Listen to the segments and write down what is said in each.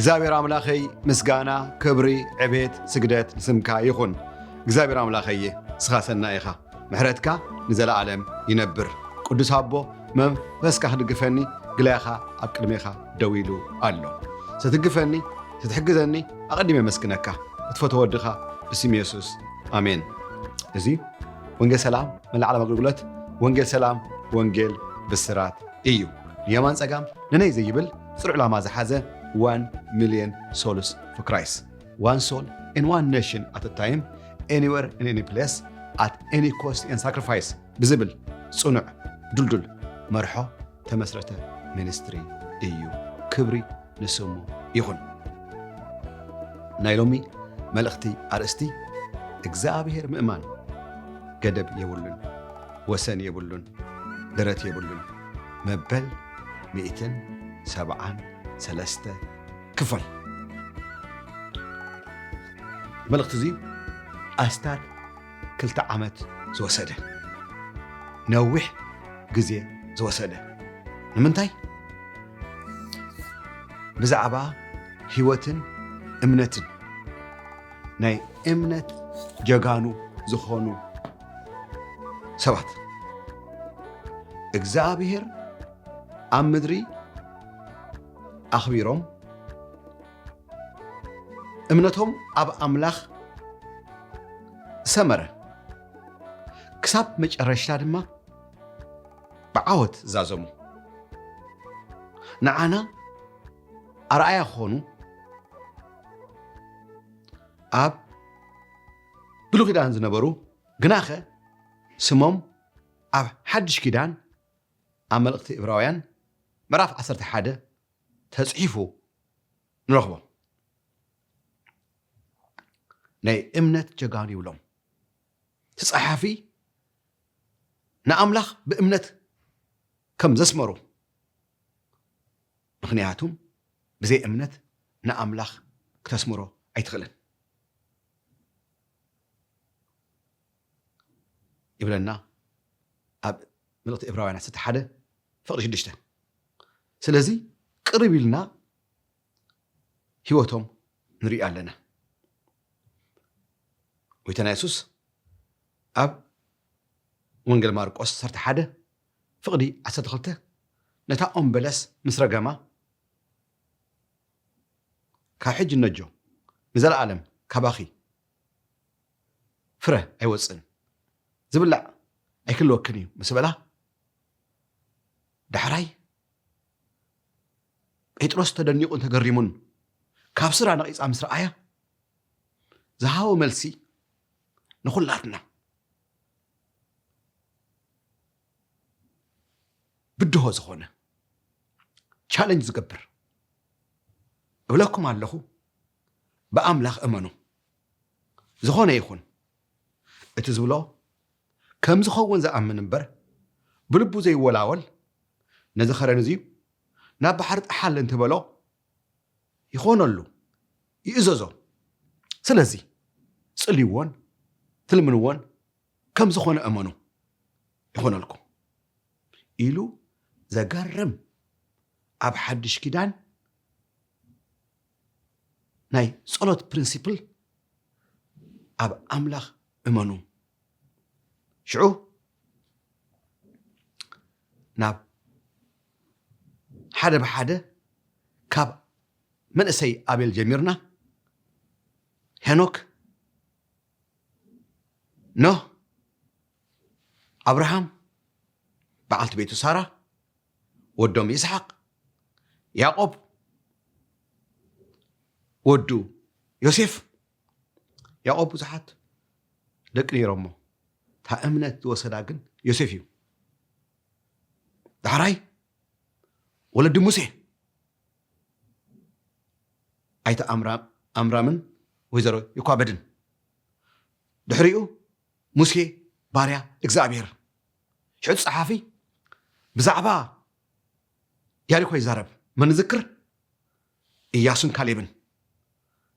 እግዚአብሔር አምላኸይ ምስጋና ክብሪ ዕቤት ስግደት ንስምካ ይኹን እግዚአብሔር አምላኸይ ስኻ ሰናይ ኢኻ ምሕረትካ ንዘለዓለም ይነብር ቅዱስ አቦ መንፈስካ ክድግፈኒ ግላይኻ ኣብ ቅድሜኻ ደው ኢሉ ኣሎ ስትግፈኒ ስትሕግዘኒ ኣቐዲመ መስግነካ እትፈትዎ ወድኻ ብስም ኢየሱስ ኣሜን እዚ ወንጌል ሰላም መላዕለም ኣገልግሎት ወንጌል ሰላም ወንጌል ብስራት እዩ የማን ጸጋም ንነይ ዘይብል ጽሩዕ ዕላማ ዝሓዘ 1 million souls for Christ. One soul in one nation at a time, anywhere in any place, at any cost and sacrifice. Visible, صنع, دلدل, مرحو, تمسرته, ministry, إيو, كبري, نسمو, يخون. نايلومي, ملختي, أرستي, እግዚአብሔር ምእማን ገደብ የብሉን ወሰን የብሉን ደረት የብሉን መበል 173 ክፍል መልእኽቲ እዚ ኣስታት 2 ዓመት ዝወሰደ ነዊሕ ግዜ ዝወሰደ ንምንታይ ብዛዕባ ህይወትን እምነትን ናይ እምነት ጀጋኑ ዝኾኑ ሰባት እግዚአብሔር ኣብ ምድሪ ኣኽቢሮም እምነቶም ኣብ ኣምላኽ ሰመረ ክሳብ መጨረሻ ድማ ብዓወት ዛዘሙ ንዓና ኣርኣያ ዝኾኑ ኣብ ብሉይ ኪዳን ዝነበሩ ግናኸ ስሞም ኣብ ሓድሽ ኪዳን ኣብ መልእኽቲ ዕብራውያን ምዕራፍ 11 ተጽሒፉ ንረኽቦም ናይ እምነት ጀጋኑ ይብሎም ተጻሓፊ ንኣምላኽ ብእምነት ከም ዘስመሩ ምክንያቱም ብዘይ እምነት ንኣምላኽ ክተስምሮ ኣይትኽእልን ይብለና ኣብ መልእኽቲ ዕብራውያን 11 ፍቕዲ 6 ስለዚ ቅርብ ኢልና ህይወቶም ንሪኢ ኣለና ጎይታና ኢየሱስ ኣብ ወንጌል ማርቆስ 11 ፍቕዲ 12 ነታ ኦም በለስ ምስ ረገማ ካብ ሕጂ ነጆ ንዘለዓለም ካባኺ ፍረ ኣይወፅን ዝብላዕ ኣይክልወክን እዩ ምስ በላ ዳሕራይ ጴጥሮስ ተደኒቁን ተገሪሙን ካብ ስራ ነቂፃ ምስ ረኣያ ዝሃቦ መልሲ ንኹላትና ብድሆ ዝኾነ ቻሌንጅ ዝገብር እብለኩም ኣለኹ ብኣምላኽ እመኑ ዝኾነ ይኹን እቲ ዝብሎ ከም ዝኸውን ዝኣምን እምበር ብልቡ ዘይወላወል ነዚ ኸረን እዙዩ ናብ ባሕሪ ጣሓል እንትበሎ ይኾነሉ ይእዘዞ ስለዚ ጽልይዎን ትልምንዎን ከም ዝኾነ እመኑ ይኾነልኩም ኢሉ ዘገርም ኣብ ሓድሽ ኪዳን ናይ ጸሎት ፕሪንሲፕል ኣብ ኣምላኽ እመኑ ሽዑ ናብ ሓደ ብሓደ ካብ መንእሰይ ኣቤል ጀሚርና ሄኖክ ኖህ አብርሃም በዓልቲ ቤቱ ሳራ ወዶም ይስሐቅ ያዕቆብ ወዱ ዮሴፍ ያዕቆብ ብዙሓት ደቂ ነይሮሞ ታ እምነት ዝወሰዳ ግን ዮሴፍ እዩ ዳሕራይ ወለዲ ሙሴ ኣይተ ኣምራምን ወይዘሮ ይኳበድን ድሕሪኡ ሙሴ ባርያ እግዚኣብሔር ሕፁ ፀሓፊ ብዛዕባ ያሪኮ ይዛረብ መንዝክር ኢያሱን ካሌብን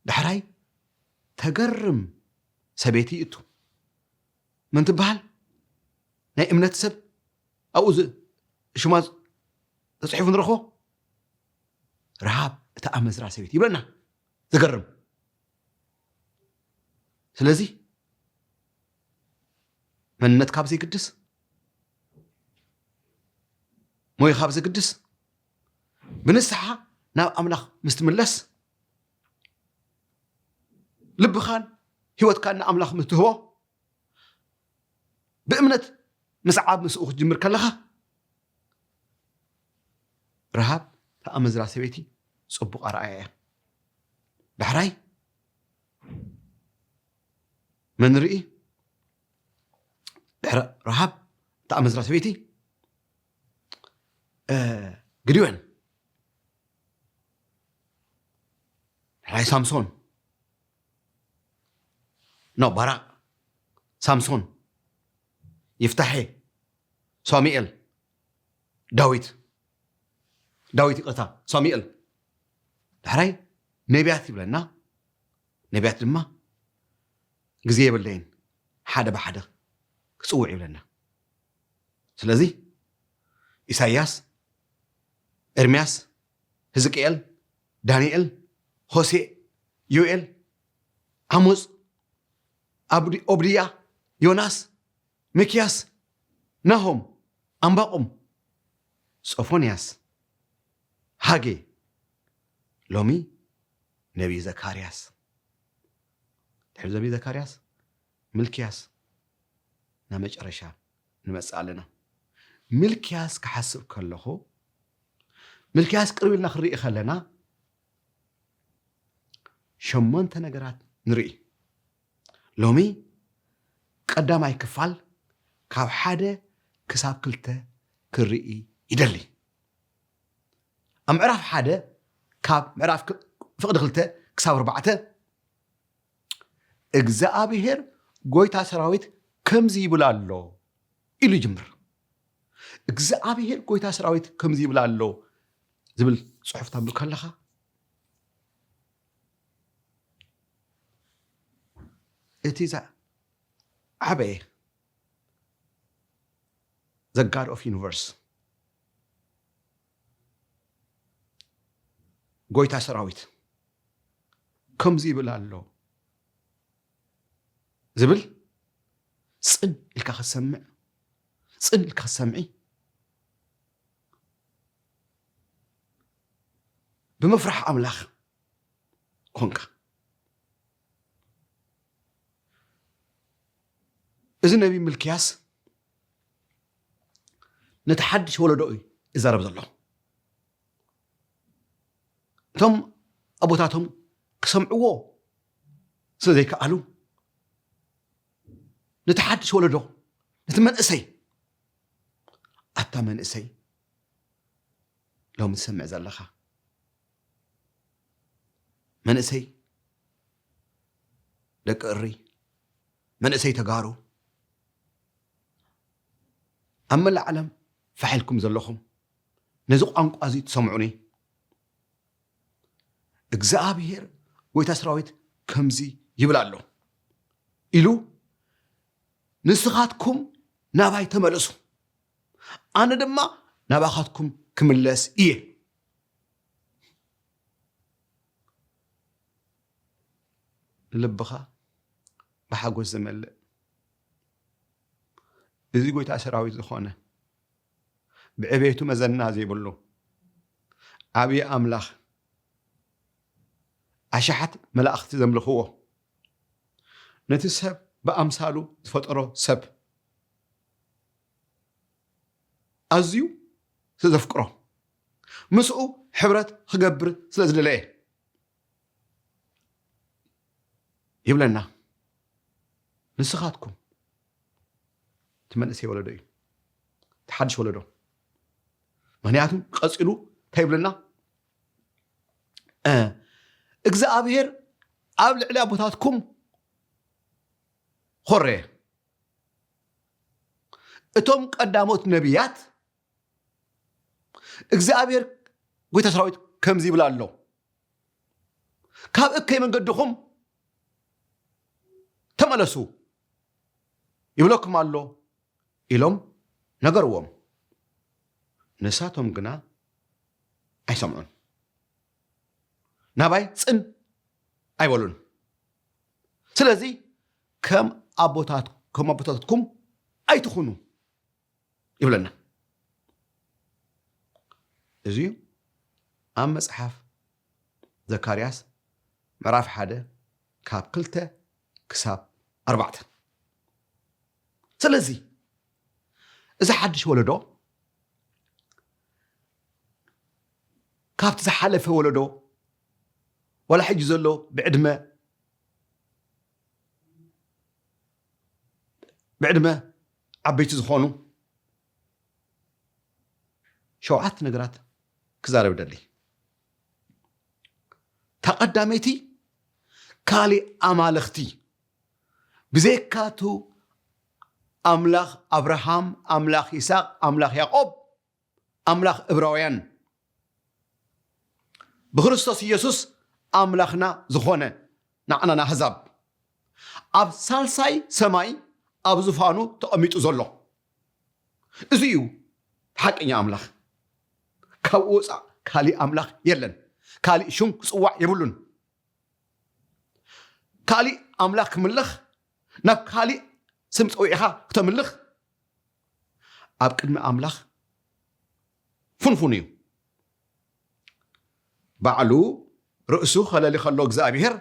ድሕራይ ተገርም ሰበይቲ እቱ ምን ትበሃል ናይ እምነት ሰብ ኣብኡ ሽማ ተፅሒፉ ንረኽቦ ረሃብ እታ ኣመዝራ ሰበይቲ ይብለና ዝገርም ስለዚ መንነት ካብ ዘይግድስ ሞይ ካብ ዘይግድስ ብንስሓ ናብ ኣምላኽ ምስ ትምለስ ልብኻን ህይወትካን ንኣምላኽ ምስ ትህቦ ብእምነት ምስዓብ ምስኡ ክትጅምር ከለኻ ረሃብ ተኣመዝራ ሰበይቲ ፅቡቕ ኣርኣያ እያ ዳሕራይ መን ንርኢ ድሕሪ ረሃብ ተኣመዝራ ሰበይቲ ግድዮን ድሕራይ ሳምሶን ባራቅ ሳምሶን ይፍታሔ ሳሙኤል ዳዊት ይቕርታ ሳሙኤል ድሕራይ ነቢያት ይብለና ነቢያት ድማ ግዜ የብለይን ሓደ ብሓደ ክፅውዕ ይብለና ስለዚ ኢሳይያስ ኤርምያስ ሕዝቅኤል ዳንኤል ሆሴዕ ዮኤል ዓሞፅ ኦብድያ ዮናስ ሚክያስ ናሆም ኣምባቆም ሶፎንያስ ሃጌ ሎሚ ነቢይ ዘካርያስ ድሕሪ ነቢይ ዘካርያስ ሚልክያስ ናብ መጨረሻ ንመፅእ ኣለና ሚልክያስ ክሓስብ ከለኹ ሚልክያስ ቅርብ ኢልና ክንርኢ ከለና 8 ነገራት ንርኢ ሎሚ ቀዳማይ ክፋል ካብ 1 ክሳብ 2 ክርኢ ይደሊ ኣብ ምዕራፍ 1 ካብ ምዕራፍ ፍቕዲ 2 ክሳብ 4 እግዚኣብሔር ጎይታ ሰራዊት ከምዚ ይብል ኣሎ ኢሉ ይጅምር እግዚኣብሔር ጎይታ ሰራዊት ከምዚ ይብል ኣሎ ዝብል ጽሑፍ ታንብብ ከለኻ እቲ ዓበየ the God of universe ጎይታ ሰራዊት ከምዚ ይብል ኣሎ ዝብል ፅን ኢልካ ክትሰምዕ ፅን ኢልካ ክትሰምዒ ብምፍራሕ ኣምላኽ ኮንካ እዚ ነቢ ሚልክያስ ነቲ ሓድሽ ወለዶ እዩ ይዛረብ ዘሎ እቶም ኣቦታቶም ክሰምዕዎ ስለ ዘይከኣሉ ነቲ ሓድሽ ወለዶ ነቲ መንእሰይ ኣታ መንእሰይ ሎሚ ትሰምዕ ዘለኻ መንእሰይ ደቂ እሪ መንእሰይ ተጋሩ ኣብ መላእ ዓለም ፋሒልኩም ዘለኹም ነዚ ቋንቋ እዚ ትሰምዑኒ እግዚኣብሔር ጎይታ ሰራዊት ከምዚ ይብል ኣሎ ኢሉ ንስኻትኩም ናባይ ተመለሱ ኣነ ድማ ናባኻትኩም ክምለስ እየ ልብኻ ብሓጎስ ዝመልእ እዚ ጎይታ ሰራዊት ዝኾነ ብዕቤቱ መዘና ዘይብሉ ዓብዪ ኣምላኽ ኣሽሓት መላእኽቲ ዘምልኽዎ ነቲ ሰብ ብኣምሳሉ ዝፈጠሮ ሰብ ኣዝዩ ስለ ዘፍቅሮ ምስኡ ሕብረት ክገብር ስለ ዝደለየ ይብለና ንስኻትኩም ትመንእሰይ ወለዶ እዩ ተሓድሽ ወለዶ ምክንያቱም ቀፂሉ እንታይ ይብለና እግዚኣብሔር ኣብ ልዕሊ ኣቦታትኩም ኾረየ እቶም ቀዳሞት ነቢያት እግዚአብሔር ጎይታ ሰራዊት ከምዚ ይብላ ኣሎ ካብ እከይ መንገድኹም ተመለሱ ይብለኩም ኣሎ ኢሎም ነገርዎም ንሳቶም ግና ኣይሰምዑን ናባይ ጽን ኣይበሉን ስለዚ ከም ኣቦታትኩም ኣይትኹኑ ይብለና እዚ ኣብ መጽሓፍ ዘካርያስ ምዕራፍ 1 ካብ 2 ክሳብ 4 ስለዚ እዚ ሓድሽ ወለዶ ካብቲ ዝሓለፈ ወለዶ ወላ ሕጂ ዘሎ ብዕድመ ዓበይቲ ዝኾኑ 7 ነገራት ክዛረብ ደሊ ተቐዳመይቲ ካሊእ ኣማልኽቲ ብዘይካቱ ኣምላኽ አብርሃም ኣምላኽ ይስሐቅ ኣምላኽ ያዕቆብ ኣምላኽ ዕብራውያን ብክርስቶስ ኢየሱስ ኣምላኽና ዝኾነ ንዓና ኣሕዛብ ኣብ ሳልሳይ ሰማይ ኣብ ዙፋኑ ተቐሚጡ ዘሎ እዚ እዩ ሓቀኛ ኣምላኽ ካብኡ ወፃእ ካሊእ ኣምላኽ የለን ካሊእ ሽም ክፅዋዕ የብሉን ካሊእ ኣምላኽ ክምልኽ ናብ ካሊእ ስም ፀዊዕኻ ክተምልኽ ኣብ ቅድሚ ኣምላኽ ፍንፉን እዩ ባዕሉ ርእሱ ኸለሊ ከሎ እግዚኣብሔር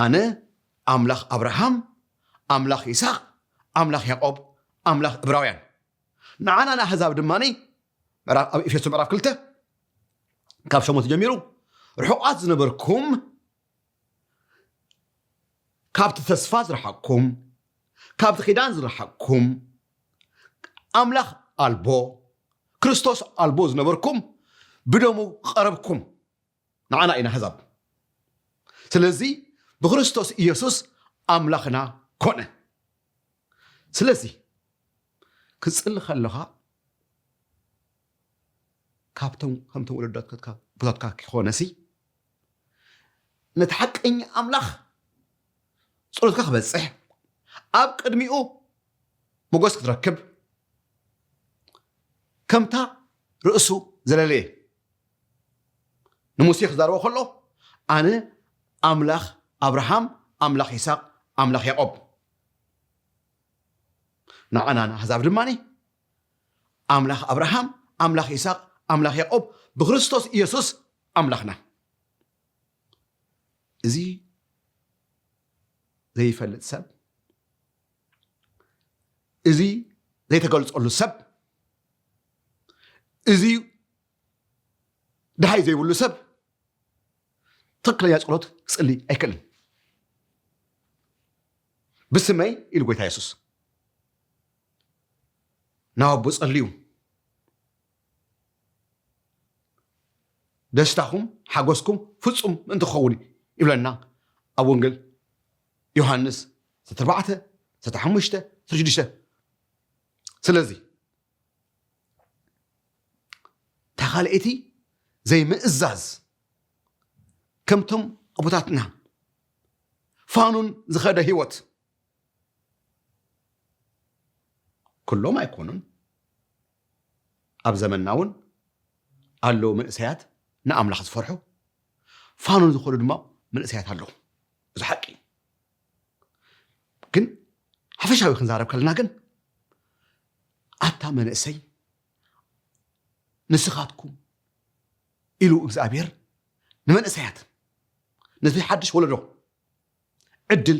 ኣነ ኣምላኽ አብርሃም ኣምላኽ ይስሐቅ ኣምላኽ ያዕቆብ ኣምላኽ ዕብራውያን ንዓና ንኣሕዛብ ድማኒ ኣብ ኤፌሶን ምዕራፍ 2 ካብ 8 ጀሚሩ ርሑቃት ዝነበርኩም ካብቲ ተስፋ ዝረሓቅኩም ካብቲ ኺዳን ዝረሓቅኩም ኣምላኽ ኣልቦ ክርስቶስ ኣልቦ ዝነበርኩም ብደሙ ቀረብኩም ንዓና ኢና ኣሕዛብ ስለዚ ብክርስቶስ ኢየሱስ ኣምላኽና ኮነ ስለዚ ክጽሊ ከለኻ ካብቶም ከምቶም ወለዶትካ ቦታትካ ክኾነሲ ነቲ ሓቀኛ ኣምላኽ ጸሎትካ ክበጽሕ ኣብ ቅድሚኡ ሞገስ ክትረክብ ከምታ ርእሱ ዘለለየ ንሙሴ ክዛረቦ ከሎ ኣነ ኣምላኽ አብርሃም ኣምላኽ ይስሐቅ ኣምላኽ ያዕቆብ ንዓና ኣሕዛብ ድማኒ ኣምላኽ አብርሃም ኣምላኽ ይስሐቅ ኣምላኽ ያዕቆብ ብክርስቶስ ኢየሱስ ኣምላኽና እዚ ዘይፈልጥ ሰብ እዚ ዘይተገልጸሉ ሰብ እዚ ድሃይ ዘይብሉ ሰብ ትክክለኛ ጸሎት ክጽሊ ኣይክእልን ብስመይ ኢሉ ጎይታ ኢየሱስ ናብ ኣቦ ጸልዩ ደስታኹም ሓጎስኩም ፍጹም ምእንቲ ክኸውን ይብለና ኣብ ወንጌል ዮሐንስ 4 5 6 ስለዚ ተኻልእቲ ዘይምእዛዝ ከምቶም ኣቦታትና ፋኑን ዝኸደ ህይወት ኩሎም ኣይኮኑን ኣብ ዘመንና እውን ኣለዉ መንእሰያት ንኣምላኽ ዝፈርሑ ፋኑን ዝኸዱ ድማ መንእሰያት ኣለዉ እዚ ሓቂ ግን ሓፈሻዊ ክንዛረብ ከለና ግን ኣታ መንእሰይ ንስኻትኩም ኢሉ እግዚኣብሔር ንመንእሰያት ነቲ ሓድሽ ወለዶ ዕድል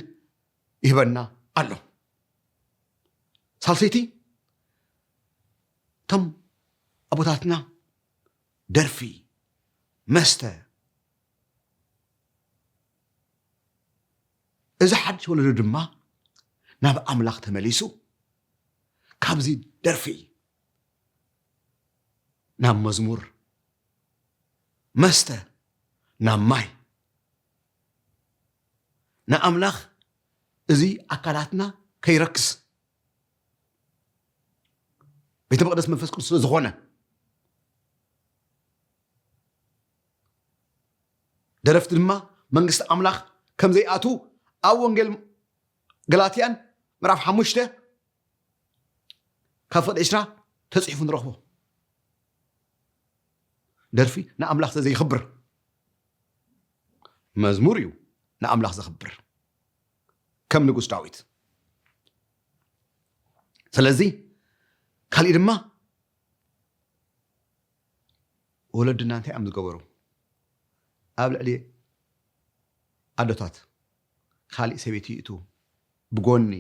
ይህበና ኣሎ ሳልሰይቲ ቶም ኣቦታትና ደርፊ መስተ እዚ ሓድሽ ወለዶ ድማ ናብ ኣምላኽ ተመሊሱ ካብዚ ደርፊ ናብ መዝሙር መስተ ናብ ማይ ንኣምላኽ እዚ ኣካላትና ከይረክስ ቤተ መቅደስ መንፈስ ቅዱስ ስለ ዝኾነ ደረፍቲ ድማ መንግስቲ ኣምላኽ ከም ዘይኣቱ ኣብ ወንጌል ገላትያን ምዕራፍ 5 ካብ ፍቅዲ 20 ተጽሒፉ ንረኽቦ ደርፊ ንኣምላኽ ዘይኽብር መዝሙር እዩ ንኣምላኽ ዘኽብር ከም ንጉስ ዳዊት ስለዚ ካልእ ድማ ወለድና እንታይ እዮም ዝገበሩ ኣብ ልዕሊ ኣዶታት ካልእ ሰበይቲ ይእቱ ብጎኒ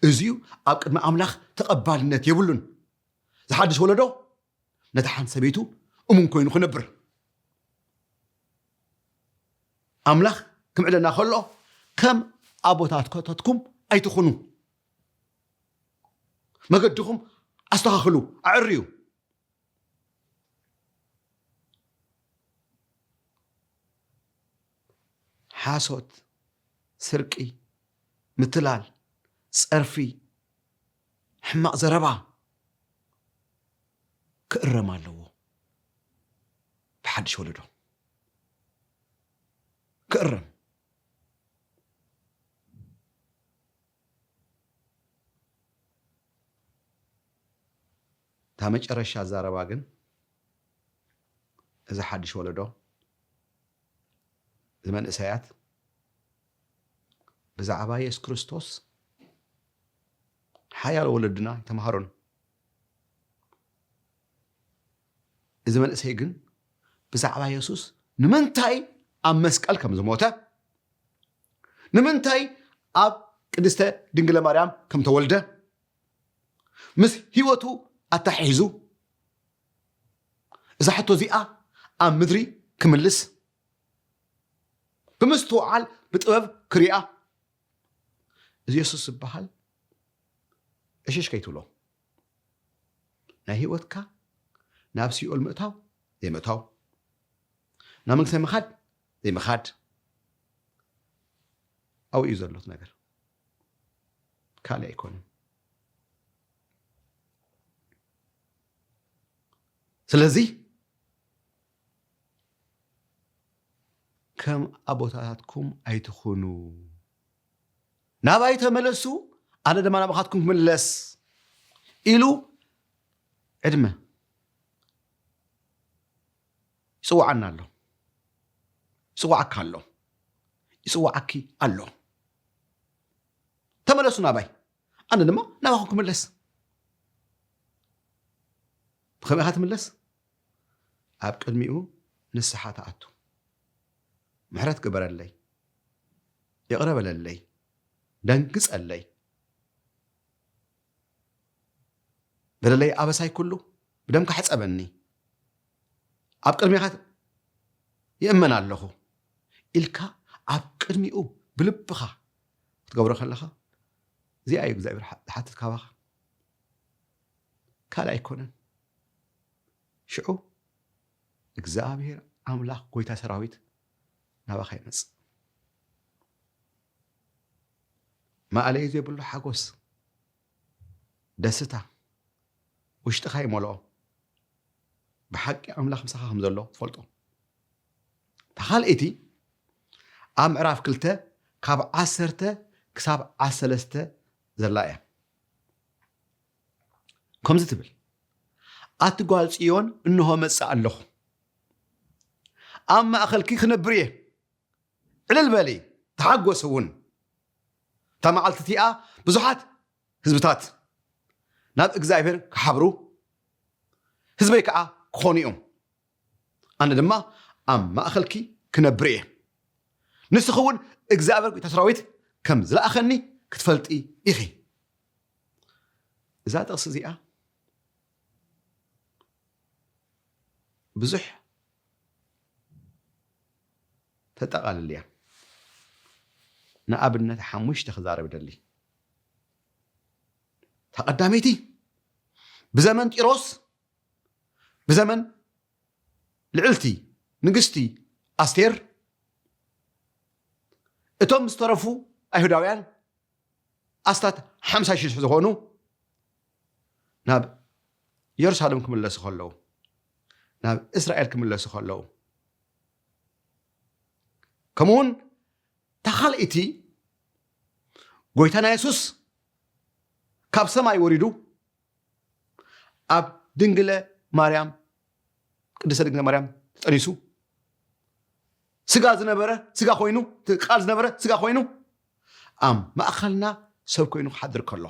እዚዩ ኣብ ቅድሚ ኣምላኽ ተቐባልነት የብሉን ዝሓድሽ ወለዶ ነቲ ሓንቲ ሰበይቱ እሙን ኮይኑ ክነብር ኣምላኽ ክምዕለና ከሎ ከም ኣቦታትኩም ኣይትኹኑ መገድኹም ኣስተኻኽሉ ኣዕርዩ ሓሶት ስርቂ ምትላል ፀርፊ ሕማቕ ዘረባ ክእረም ኣለዎ ብሓድሽ ወለዶ ክእረም እታ መጨረሻ ዛረባ ግን እዚ ሓድሽ ወለዶ ዝመንእሰያት ብዛዕባ ኢየሱስ ክርስቶስ ሓያል ወለድና ይተምሃሩን እዚ መንእሰይ ግን ብዛዕባ ኢየሱስ ንምንታይ ኣብ መስቀል ከም ዝሞተ ንምንታይ ኣብ ቅድስተ ድንግለ ማርያም ከም ተወልደ ምስ ህይወቱ ኣታሒዙ እዛ ሕቶ እዚኣ ኣብ ምድሪ ክምልስ ብምስትውዓል ብጥበብ ክሪኣ እዚ ኢየሱስ ዝበሃል እሽሽ ከይትብሎ ናይ ህይወትካ ናብ ሲኦል ምእታው ዘይምእታው ናብ መንግስቲ ምኻድ ዘይምኻድ ኣው እዩ ዘሎት ነገር ካልእ ኣይኮነን ስለዚ ከም ኣቦታትኩም ኣይትኹኑ ናባይ ተመለሱ ኣነ ድማ ናባኻትኩም ክምለስ ኢሉ ዕድመ ይፅዋዓና ኣሎ ይፅዋዓካ ኣሎ ይፅዋዓኪ ኣሎ ተመለሱ ናባይ ኣነ ድማ ናባኹም ክምለስ ብኸመይ ኢኻ ትምለስ ኣብ ቅድሚኡ ንስሓ ተኣቱ ምሕረት ግበረለይ ይቕረበለለይ ደንግጸለይ በለለይ ኣበሳይ ኩሉ ብደምካ ሕፀበኒ ኣብ ቅድሚኻ ይእመን ኣለኹ ኢልካ ኣብ ቅድሚኡ ብልብኻ ክትገብሮ ከለኻ እዚኣ እዩ እግዚኣብሔር ዝሓትት ካባኻ ካልእ ኣይኮነን ሽዑ እግዚኣብሔር ኣምላኽ ጎይታ ሰራዊት ናባኻ ይመጽእ ማእለይ ዘይብሉ ሓጎስ ደስታ ውሽጥኻ ይመልኦ ብሓቂ ኣምላኽ ምሳኻ ከም ዘሎ ትፈልጦ ተኻልእቲ ኣብ ምዕራፍ 2 ካብ 10 ክሳብ 13 ዘላ እያ ከምዚ ትብል ኣቲ ጓል ጽዮን እንሆ መጽእ ኣለኹ ኣብ ማእኸልኪ ክነብር እየ ዕልል በሊ ተሓጐስ እውን እታ መዓልቲ እቲኣ ብዙሓት ህዝብታት ናብ እግዚኣብሔር ክሓብሩ ህዝበይ ከዓ ክኾኑ እዮም ኣነ ድማ ኣብ ማእኸልኪ ክነብር እየ ንስኺ እውን እግዚኣብሔር ጎይታ ሰራዊት ከም ዝለኣኸኒ ክትፈልጢ ኢኺ እዛ ጥቕሲ እዚኣ ብዙሕ ተጠቓልል እያ ንኣብነት 5 ክዛረብ ደሊ ተቐዳመይቲ ብዘመን ጢሮስ ብዘመን ልዕልቲ ንግስቲ ኣስቴር እቶም ዝተረፉ ኣይሁዳውያን ኣስታት 50,000 ዝኾኑ ናብ ኢየሩሳሌም ክምለሱ ከለዉ ናብ እስራኤል ክምለሱ ከለዉ ከምኡውን ተኻልእቲ ጎይታና ኢየሱስ ካብ ሰማይ ወሪዱ ኣብ ድንግለ ማርያም ቅድስተ ድንግለ ማርያም ተጸኒሱ ስጋ ዝነበረ ስጋ ኮይኑ ቃል ዝነበረ ስጋ ኮይኑ ኣብ ማእኸልና ሰብ ኮይኑ ክሓድር ከሎ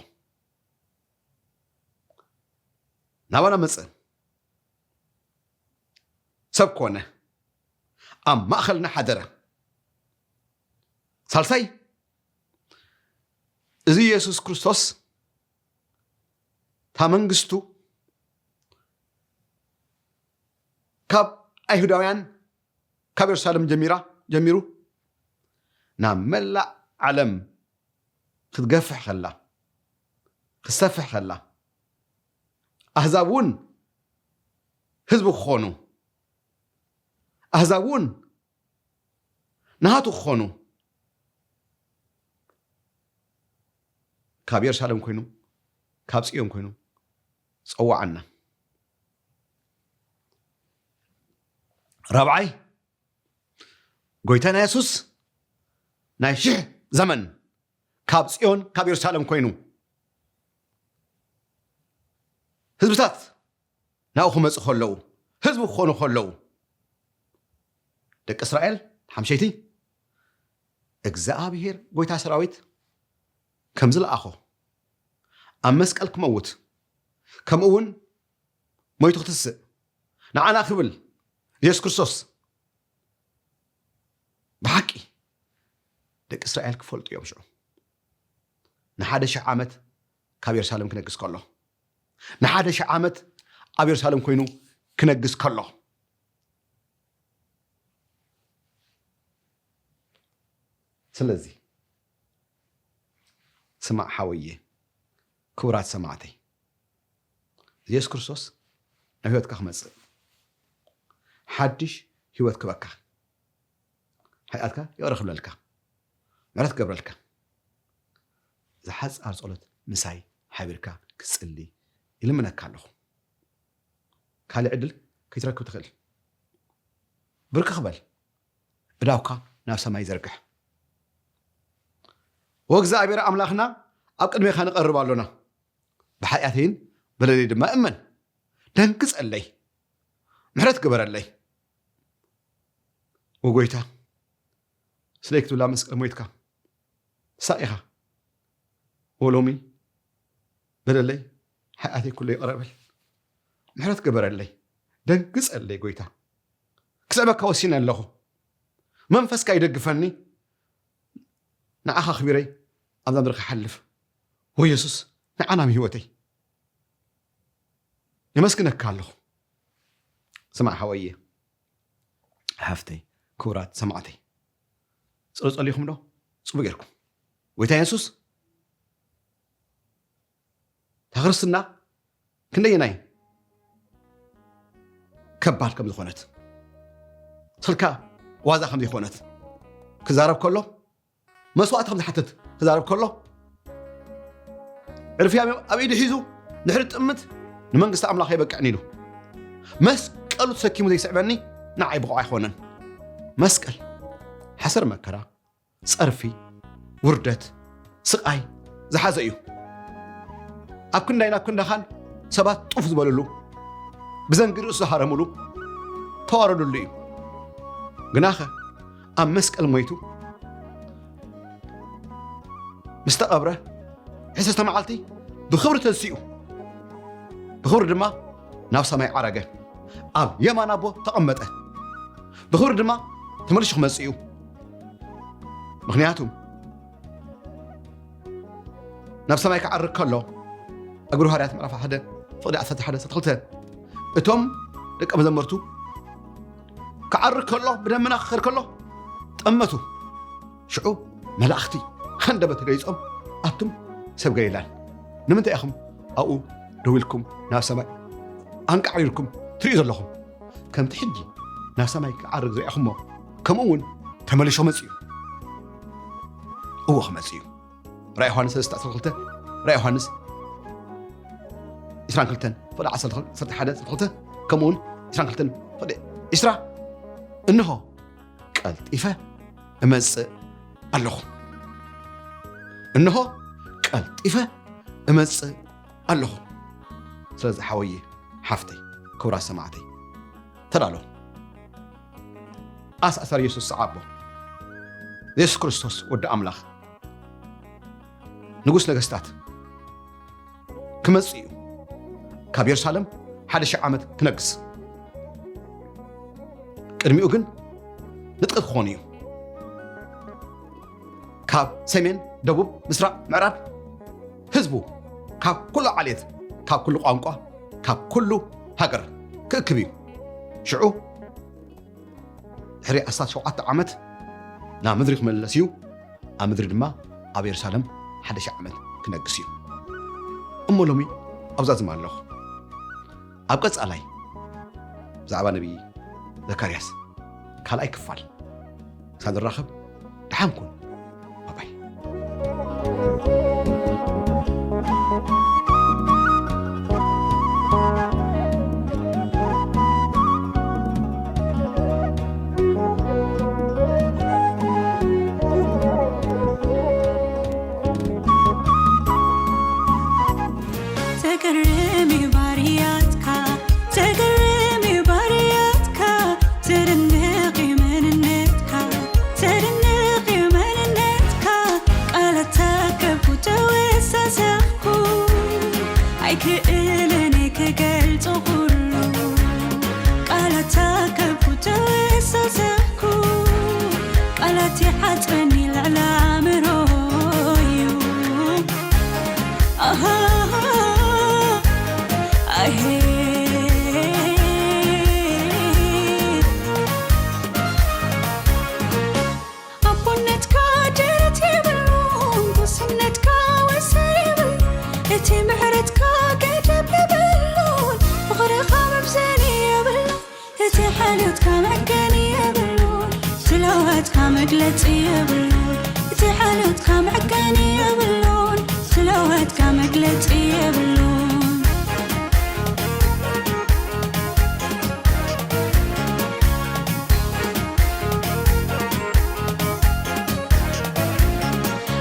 ናባና መጽእ ሰብ ኮነ ኣብ ማእኸልና ሓደረ ሳልሳይ እዚ ኢየሱስ ክርስቶስ ታ መንግስቱ ካብ ኣይሁዳውያን ካብ ኢየሩሳሌም ጀሚሩ ናብ መላእ ዓለም ክትገፍሕ ከላ ክሰፍሕ ከላ ኣሕዛብ እውን ህዝቢ ክኾኑ ኣሕዛብ እውን ናሃቱ ክኾኑ ካብ ኢየሩሳሌም ኮይኑ ካብ ጽዮን ኮይኑ ፀዋዓና رابعي ጎይታና ኢየሱስ ናይ 1000 ዘመን ካብ ጽዮን ካብ ኢየሩሳሌም ኮይኑ ህዝብታት ናብኡ ክመጹ ከለዉ ህዝቢ ክኾኑ ከለዉ ደቂ እስራኤል ሓምሸይቲ እግዚአብሔር ጎይታ ሰራዊት ከም ዝለኣኾ ኣብ መስቀል ክመውት ከምኡውን ሞይቱ ክትስእ ንዓና ክብል ኢየሱስ ክርስቶስ ብሓቂ ደቂ እስራኤል ክፈልጡ እዮም ሽዑ ን1,000 ዓመት ካብ ኢየሩሳሌም ክነግስ ከሎ ን1,000 ዓመት ኣብ ኢየሩሳሌም ኮይኑ ክነግስ ከሎ ስለዚ ስማዕ ሓወየ ክቡራት ሰማዕተይ ኢየሱስ ክርስቶስ ናብ ህይወትካ ክመጽእ ሓድሽ ህይወት ክበካ ሓይኣትካ ይቕረ ክብለልካ ምሕረት ክገብረልካ ዝሓፃር ጸሎት ምሳይ ሓቢርካ ክጽሊ ይልምነካ ኣለኹ ካልእ ዕድል ከይትረክብ ትኽእል ብርክ ክበል እዳውካ ናብ ሰማይ ዘርግሕ ወእግዚአብሔር ኣምላኽና ኣብ ቅድሜኻ ንቐርብ ኣሎና ብሓጢኣተይን በደለይ ድማ እመን ደንግጸለይ ምሕረት ግበረለይ ወጎይታ ስለይ ክትብላ መስቀል ሞይትካ ሳኢኻ ወሎሚ በደለይ ሓጢኣተይ ኩሉ ይቕረበል ምሕረት ግበረለይ ደንግጸለይ ጎይታ ክስዕበካ ወሲነ ኣለኹ መንፈስካ ይደግፈኒ ንዓኻ ክቢረይ ኣብዛ ምድሪ ክሓልፍ ወኢየሱስ ንዓናም ህይወተይ የመስግነካ ኣለኹ ስማዕ ሓወየ ሓፍተይ ክቡራት ሰማዕተይ ጸሊኹም ዶ ጽቡቕ ጌርኩም ጎይታ ኢየሱስ ክርስትና ክንደየናይ ከባድ ከም ዝኾነት ስልካ ዋዛ ከም ዝኾነት ክዛረብ ከሎ መስዋዕት ከም ዝሓትት ክዛረብ ከሎ ዕርፍያ ኣብ ኢዱ ሒዙ ድሕሪ ጥምት ንመንግስቲ ኣምላኽ የበቅዕኒ ኢሉ መስቀሉ ተሰኪሙ ዘይስዕበኒ ንዓይ ብቑዕ ኣይኮነን መስቀል ሓሰር መከራ ጸርፊ ውርደት ስቃይ ዝሓዘ እዩ ኣብ ክንዳይና ክንዳኻን ሰባት ጡፍ ዝበልሉ ብዘንጊ ርእሱ ዝሃረሙሉ ተዋረዱሉ እዩ ግናኸ ኣብ መስቀል ሞይቱ ምስ ተቐብረ 10 መዓልቲ ብኽብሪ ተንሲኡ ብኽብሪ ድማ ናብ ሰማይ ዓረገ ኣብ የማን ኣቦ ተቐመጠ ብኽብሪ ድማ ተመልሹ ክመጽእ እዩ ምክንያቱም ናብ ሰማይ ክዓርግ ከሎ እግሩ ሃርያት ምዕራፍ 1 ፍቕዲ 11-12 እቶም ደቀ መዘምርቱ ክዓርግ ከሎ ብደመና ክኸድ ከሎ ጠመቱ ሽዑ መላእኽቲ ሓንደበት ገይጾም ኣቱም ሰብ ገሊላን ንምንታይ ኢኹም ኣብኡ ደው ኢልኩም ናብ ሰማይ ኣንቃዕ ኢልኩም ትሪኡ ዘለኹም ከምቲ ሕጂ ናብ ሰማይ ክዓርግ ዘሪኢኹሞ ከምኡ እውን ተመሊሾ መጽኡ هو خمسيو رأي يوحنس 12 رأي يوحنس 22 فلا 10 11 كمون 22 فلا إسرع إنه قالت إفا أمس الله إنه قالت إفا أمس الله سلازة حوية حفتي كورا سمعتي ترى أسأل يسوع صعبه يسوع كريستوس ود أملاخ نقول نجستات كمسيو كاب يرسالم حدا شي عامت كنقص قدميو جن نتقد خونيو كاب سيمين دبوب مسرع معراب حزبو كاب كله عليت كاب كله قانقا كاب كله هاجر كبيو شعو حري أسات شوعات عامت نا مدرك ملسيو أمدري دما أبي يرسالم حدا شي عامت كنقصيو أمو لومي أبزاز مالوخ أبقص علي زعبا نبي زكرياس كالاي كفال ساد الراخب دحامكن باي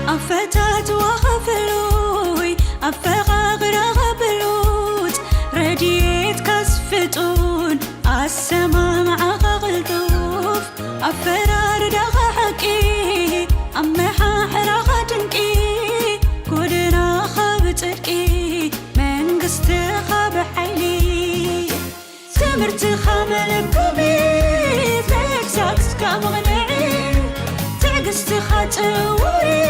أفتات وخفلوي أفغاغ رغبلوت رديت كسفتون السما مع غلطوف أفرار دغحكي أمحا حرغ دنكي كودنا خبتكي من قست خب حيلي سمرت خامل بكميت لكسات كمغنعي تعقست خاتوري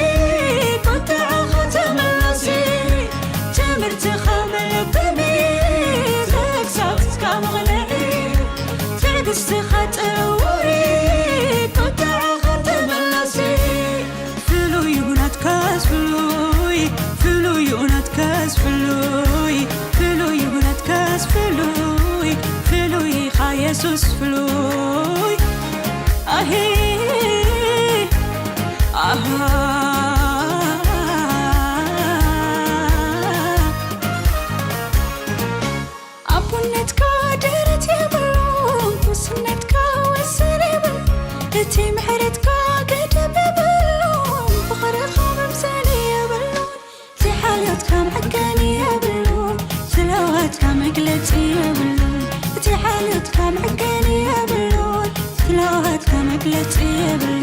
كنت عاخت ملاسي تمرت خامل بكميت لكسات كمغنعي تعقست خاتوري كنت عاخت ملاسي فلو يونات كاس فلوي فلو يونات كاس فلوي فلو يونات كاس فلوي فلوي خا يسوس فلوي أهي أبونتك درت يبلون وسنتك وسريبل تي محرتك قدب يبلون فخرخ ممساني يبلون تي حالتك معقاني يبلون تلاوتك مقلتي يبلون تي حالتك معقاني يبلون تلاوتك مقلتي يبلون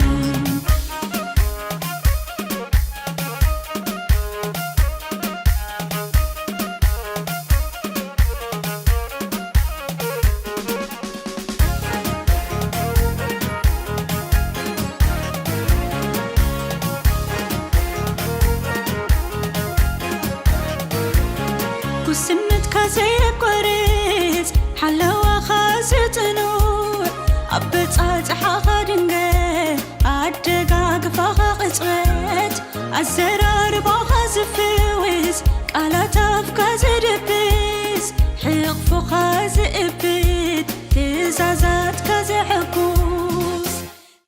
كسنتك زي قريت حلوة خازت نور أبت حاخد نجي أدقاق فاق قصوت الزرع